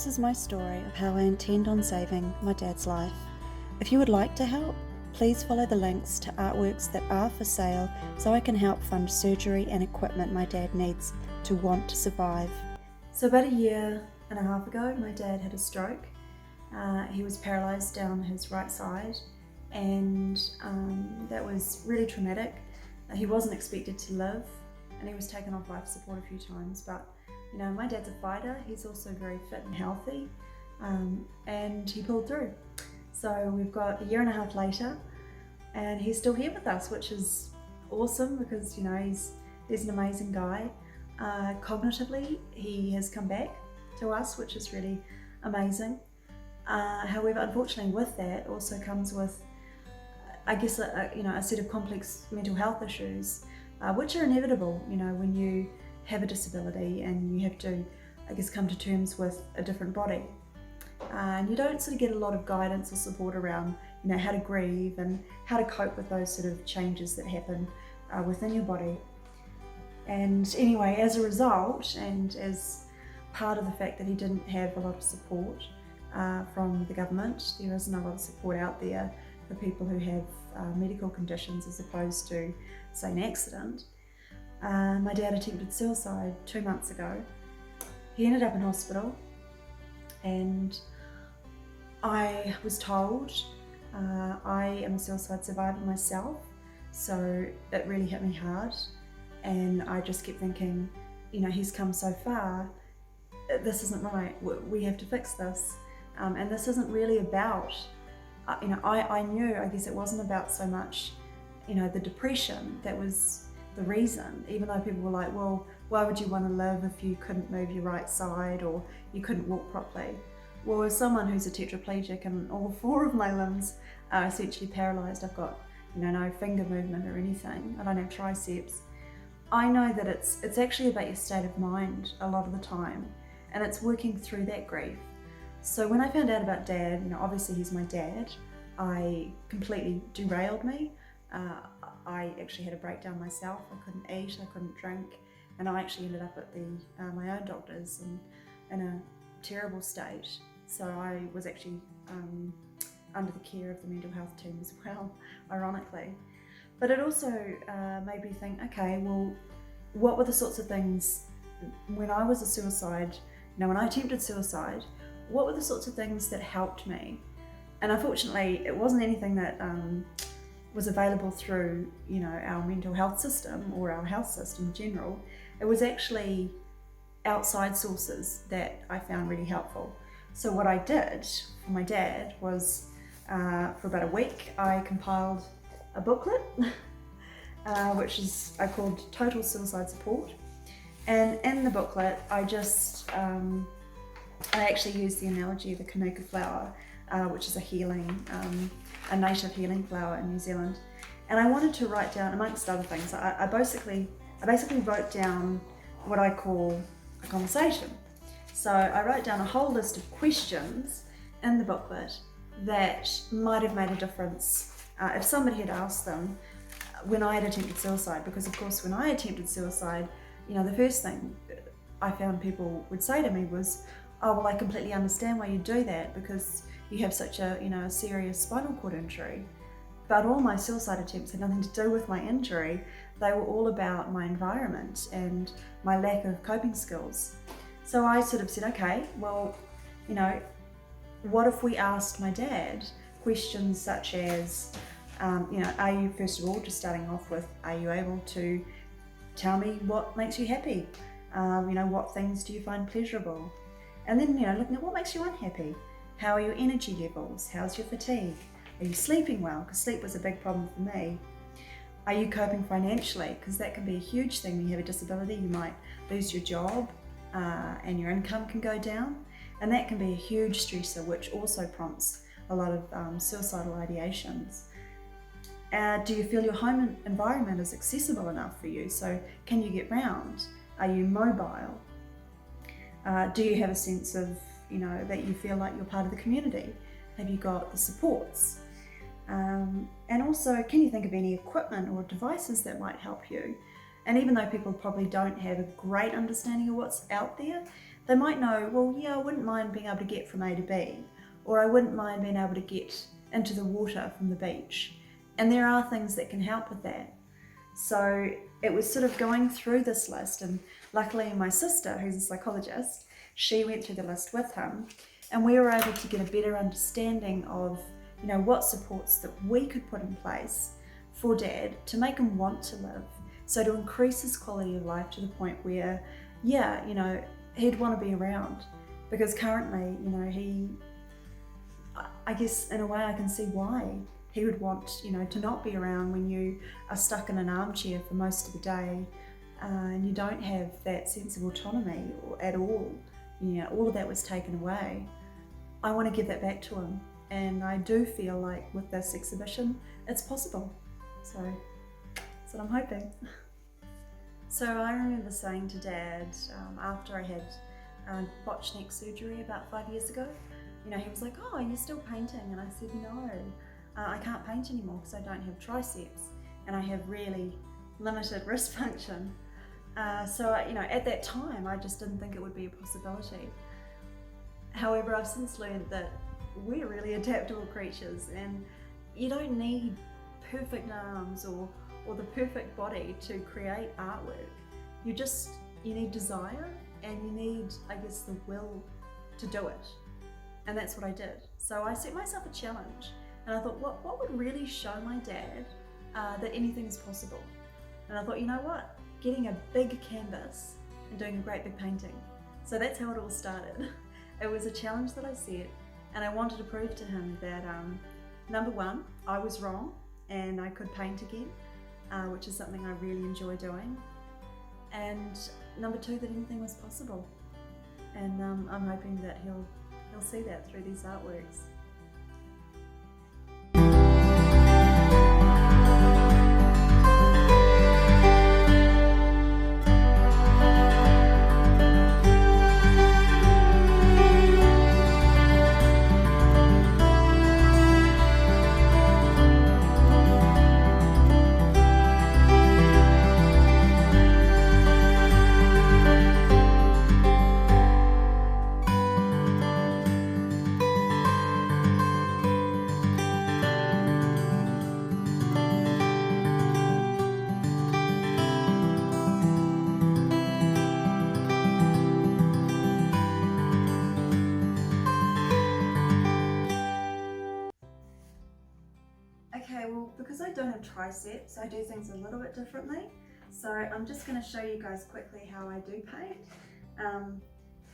This is my story of how I intend on saving my dad's life. If you would like to help, please follow the links to artworks that are for sale so I can help fund surgery and equipment my dad needs to want to survive. So about a year and a half ago, my dad had a stroke. He was paralysed down his right side, and that was really traumatic. He wasn't expected to live, and he was taken off life support a few times, but you know, my dad's a fighter. He's also very fit and healthy, and he pulled through. So we've got a year and a half later, and he's still here with us, which is awesome because, you know, he's an amazing guy. Cognitively, he has come back to us, which is really amazing. However, unfortunately, with that also comes with, I guess, a set of complex mental health issues, which are inevitable, you know, when you have a disability and you have to, I guess, come to terms with a different body. And you don't sort of get a lot of guidance or support around, you know, how to grieve and how to cope with those sort of changes that happen within your body. And anyway, as a result, and as part of the fact that he didn't have a lot of support from the government, there isn't a lot of support out there for people who have medical conditions as opposed to, say, an accident. My dad attempted suicide 2 months ago. He ended up in hospital, and I was told I am a suicide survivor myself, so it really hit me hard, and I just kept thinking, you know, he's come so far, this isn't right, we have to fix this, and this isn't really about, you know, I knew, I guess it wasn't about so much, you know, the depression that was the reason, even though people were like, well, why would you want to live if you couldn't move your right side or you couldn't walk properly? Well, as someone who's a tetraplegic and all 4 of my limbs are essentially paralysed, I've got, you know, no finger movement or anything, I don't have triceps, I know that it's actually about your state of mind a lot of the time, and it's working through that grief. So when I found out about Dad, you know, obviously he's my dad, I completely derailed me. I actually had a breakdown myself. I couldn't eat, I couldn't drink, and I actually ended up at the my own doctor's in a terrible state. So I was actually under the care of the mental health team as well, ironically. But it also made me think, okay, well, what were the sorts of things when I was a suicide, you know, when I attempted suicide, what were the sorts of things that helped me? And unfortunately, it wasn't anything that was available through, you know, our mental health system or our health system in general. It was actually outside sources that I found really helpful. So what I did for my dad was, for about a week, I compiled a booklet, which is called Total Suicide Support. And in the booklet, I actually used the analogy of a kanuka flower, which is a native healing flower in New Zealand. And I wanted to write down, amongst other things, I basically wrote down what I call a conversation. So I wrote down a whole list of questions in the booklet that might have made a difference if somebody had asked them when I had attempted suicide. Because of course, when I attempted suicide, you know, the first thing I found people would say to me was, oh, well, I completely understand why you do that because you have such a, you know, a serious spinal cord injury. But all my suicide attempts had nothing to do with my injury. They were all about my environment and my lack of coping skills. So I sort of said, okay, well, you know, what if we asked my dad questions such as, you know, are you, first of all, just starting off with, are you able to tell me what makes you happy? You know, what things do you find pleasurable? And then, you know, looking at what makes you unhappy. How are your energy levels? How's your fatigue? Are you sleeping well? Because sleep was a big problem for me. Are you coping financially? Because that can be a huge thing when you have a disability. You might lose your job and your income can go down. And that can be a huge stressor, which also prompts a lot of suicidal ideations. Do you feel your home environment is accessible enough for you? So can you get round? Are you mobile? Do you have a sense of, you know, that you feel like you're part of the community? Have you got the supports? And also, can you think of any equipment or devices that might help you? And even though people probably don't have a great understanding of what's out there, they might know, well, yeah, I wouldn't mind being able to get from A to B, or I wouldn't mind being able to get into the water from the beach. And there are things that can help with that. So it was sort of going through this list, and luckily my sister, who's a psychologist, she went through the list with him, and we were able to get a better understanding of, you know, what supports that we could put in place for Dad to make him want to live. So to increase his quality of life to the point where, yeah, you know, he'd want to be around. Because currently, you know, I guess in a way I can see why he would want, you know, to not be around when you are stuck in an armchair for most of the day, and you don't have that sense of autonomy at all. You know, all of that was taken away. I want to give that back to him, and I do feel like with this exhibition it's possible. So that's what I'm hoping. So I remember saying to Dad, after I had botched neck surgery about 5 years ago, you know, he was like, oh, are you still painting? And I said, no, I can't paint anymore because I don't have triceps and I have really limited wrist function. So, you know, at that time, I just didn't think it would be a possibility. However, I've since learned that we're really adaptable creatures, and you don't need perfect arms or the perfect body to create artwork. You need desire, and you need, I guess, the will to do it. And that's what I did. So I set myself a challenge, and I thought, what would really show my dad that anything is possible? And I thought, you know what? Getting a big canvas and doing a great big painting. So that's how it all started. It was a challenge that I set, and I wanted to prove to him that, number one, I was wrong and I could paint again, which is something I really enjoy doing. And number two, that anything was possible. And I'm hoping that he'll see that through these artworks. Okay, well, because I don't have triceps, I do things a little bit differently. So I'm just going to show you guys quickly how I do paint.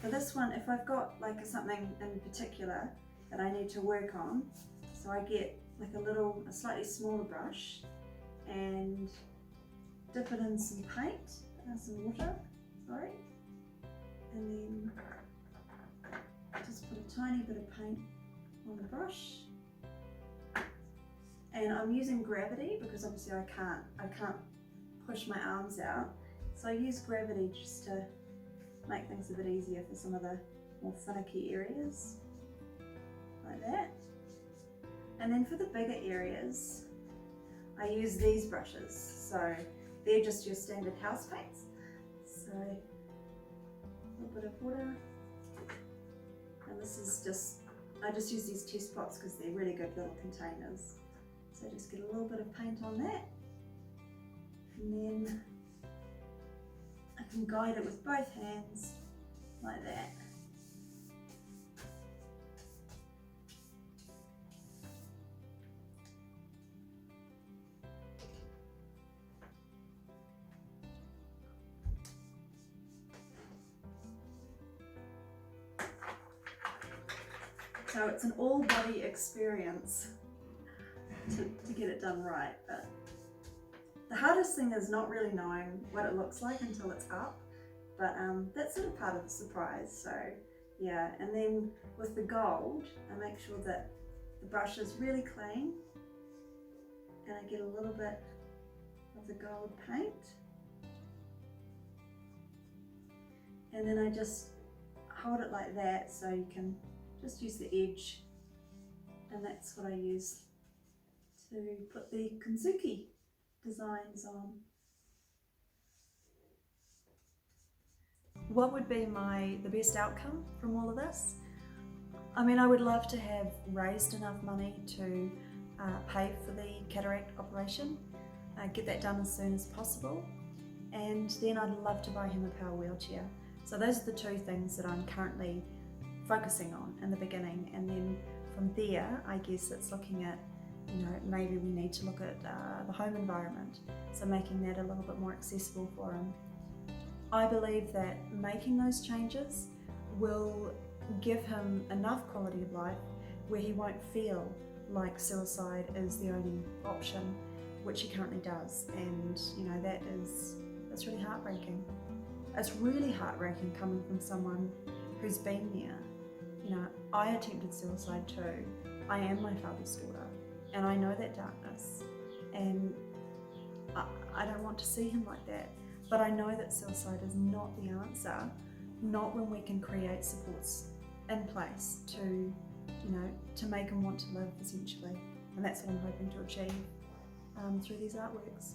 For this one, if I've got like something in particular that I need to work on, so I get like a slightly smaller brush and dip it in some paint, some water, sorry, and then just put a tiny bit of paint on the brush. And I'm using gravity because obviously I can't push my arms out. So I use gravity just to make things a bit easier for some of the more finicky areas, like that. And then for the bigger areas, I use these brushes. So they're just your standard house paints. So a little bit of water. And this is I just use these test pots because they're really good little containers. So just get a little bit of paint on that, and then I can guide it with both hands like that. So it's an all-body experience to get it done right, but the hardest thing is not really knowing what it looks like until it's up, but that's sort of part of the surprise. So yeah, and then with the gold, I make sure that the brush is really clean, and I get a little bit of the gold paint, and then I just hold it like that, so you can just use the edge, and that's what I use to put the Kanzuki designs on. What would be the best outcome from all of this? I mean, I would love to have raised enough money to pay for the cataract operation, get that done as soon as possible, and then I'd love to buy him a power wheelchair. So those are the two things that I'm currently focusing on in the beginning, and then from there I guess it's looking at, maybe we need to look at the home environment, so making that a little bit more accessible for him. I believe that making those changes will give him enough quality of life where he won't feel like suicide is the only option, which he currently does, and that's really heartbreaking. It's really heartbreaking coming from someone who's been there. I attempted suicide too. I am my father's daughter, and I know that darkness, and I don't want to see him like that. But I know that suicide is not the answer, not when we can create supports in place to make him want to live, essentially. And that's what I'm hoping to achieve through these artworks.